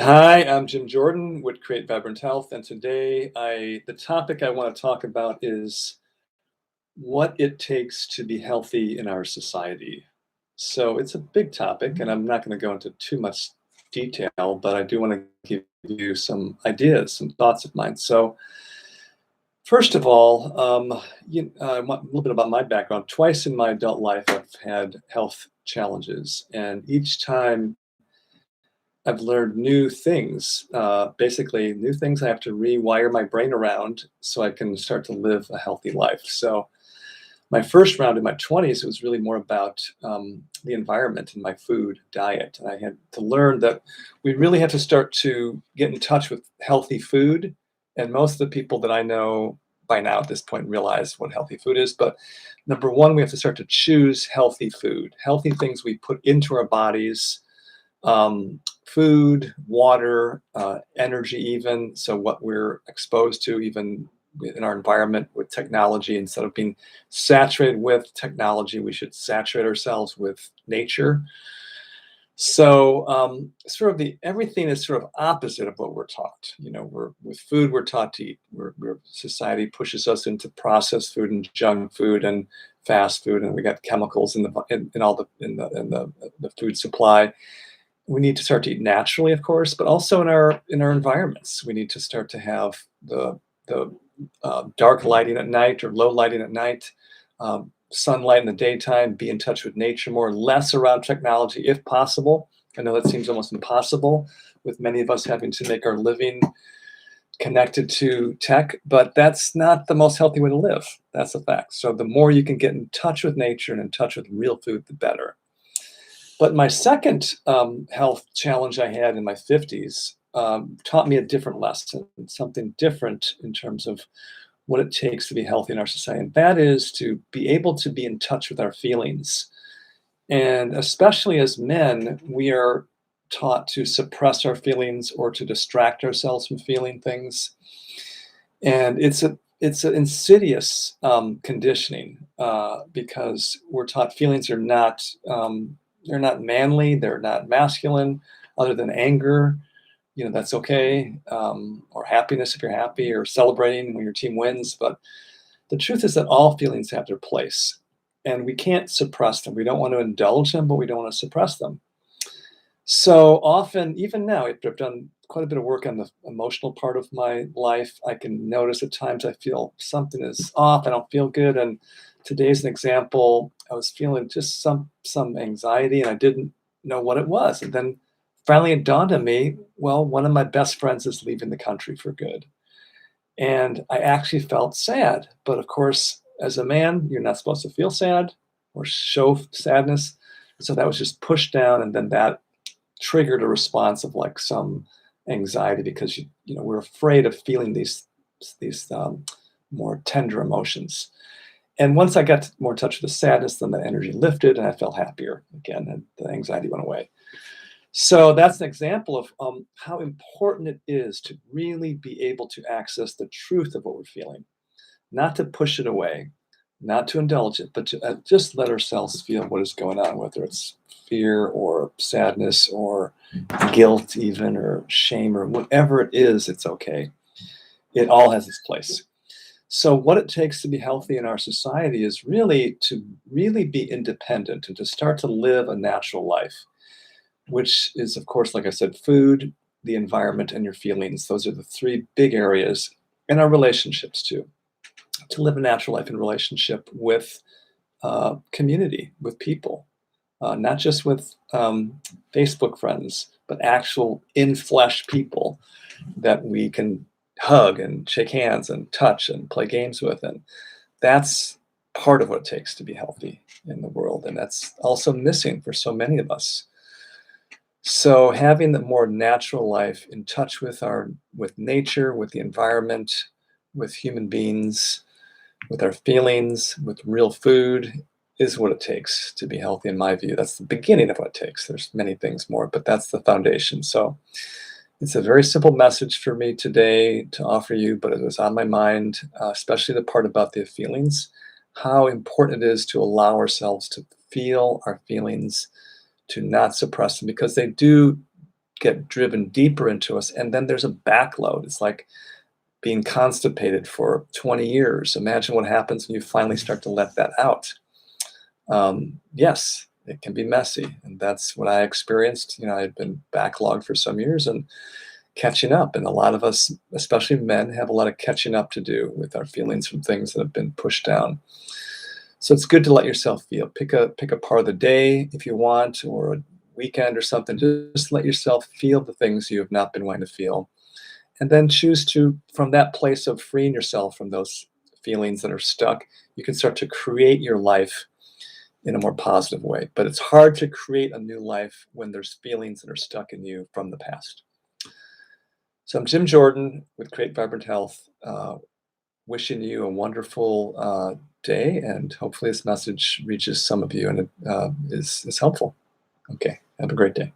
Hi, I'm Jim Jordan with Create Vibrant Health, and today the topic I want to talk about is what it takes to be healthy in our society. So it's a big topic, and I'm not going to go into too much detail, but I do want to give you some ideas, some thoughts of mine. So first of all, a little bit about my background. Twice in my adult life, I've had health challenges, and each time I've learned new things, basically new things I have to rewire my brain around so I can start to live a healthy life. So my first round in my 20s was really more about the environment and my food diet. And I had to learn that we really have to start to get in touch with healthy food. And most of the people that I know by now at this point realize what healthy food is. But number one, we have to start to choose healthy food, healthy things we put into our bodies, food, water, energy, even. So, what we're exposed to, even in our environment with technology, instead of being saturated with technology, we should saturate ourselves with nature. So, sort of the everything is sort of opposite of what we're taught. You know, we're with food, we're taught to eat. Society pushes us into processed food and junk food and fast food, and we got chemicals in all the food supply. We need to start to eat naturally, of course, but also in our environments. We need to start to have the dark lighting at night or low lighting at night, sunlight in the daytime, be in touch with nature more, less around technology if possible. I know that seems almost impossible with many of us having to make our living connected to tech, but that's not the most healthy way to live. That's a fact. So the more you can get in touch with nature and in touch with real food, the better. But my second health challenge I had in my 50s taught me a different lesson, something different in terms of what it takes to be healthy in our society. And that is to be able to be in touch with our feelings. And especially as men, we are taught to suppress our feelings or to distract ourselves from feeling things. And it's an insidious conditioning because we're taught feelings are not they're not manly, they're not masculine, other than anger. You know, that's okay, or happiness if you're happy, or celebrating when your team wins. But the truth is that all feelings have their place, and we can't suppress them. We don't want to indulge them, but we don't want to suppress them. So often, even now, after I've done quite a bit of work on the emotional part of my life, I can notice at times I feel something is off. I don't feel good. And today's an example. I was feeling just some anxiety, and I didn't know what it was. And then finally, it dawned on me. Well, one of my best friends is leaving the country for good, and I actually felt sad. But of course, as a man, you're not supposed to feel sad or show sadness. So that was just pushed down, and then that triggered a response of like some anxiety because we're afraid of feeling these more tender emotions. And once I got more in touch with the sadness, then the energy lifted and I felt happier again, and the anxiety went away. So that's an example of how important it is to really be able to access the truth of what we're feeling, not to push it away, not to indulge it, but to just let ourselves feel what is going on, whether it's fear or sadness or guilt, even, or shame, or whatever it is, it's okay. It all has its place. So, what it takes to be healthy in our society is really to really be independent and to start to live a natural life, which is, of course, like I said, food, the environment, and your feelings. Those are the three big areas, and our relationships too. To live a natural life in relationship with community, with people, not just with Facebook friends, but actual in flesh people that we can hug and shake hands and touch and play games with. And that's part of what it takes to be healthy in the world. And that's also missing for so many of us. So having the more natural life in touch with nature, with the environment, with human beings, with our feelings, with real food is what it takes to be healthy, in my view. That's the beginning of what it takes. There's many things more, but that's the foundation. So it's a very simple message for me today to offer you, but it was on my mind, especially the part about the feelings, how important it is to allow ourselves to feel our feelings, to not suppress them, because they do get driven deeper into us, and then there's a backload. It's like being constipated for 20 years. Imagine what happens when you finally start to let that out. Yes, it can be messy, and that's what I experienced. I'd been backlogged for some years and catching up, and a lot of us, especially men, have a lot of catching up to do with our feelings from things that have been pushed down. So it's good to let yourself feel. Pick a part of the day if you want, or a weekend or something. Just let yourself feel the things you have not been wanting to feel, and then choose to, from that place of freeing yourself from those feelings that are stuck, you can start to create your life in a more positive way. But it's hard to create a new life when there's feelings that are stuck in you from the past. So I'm Jim Jordan with Create Vibrant Health, wishing you a wonderful day, and hopefully this message reaches some of you and it is helpful. Okay, have a great day.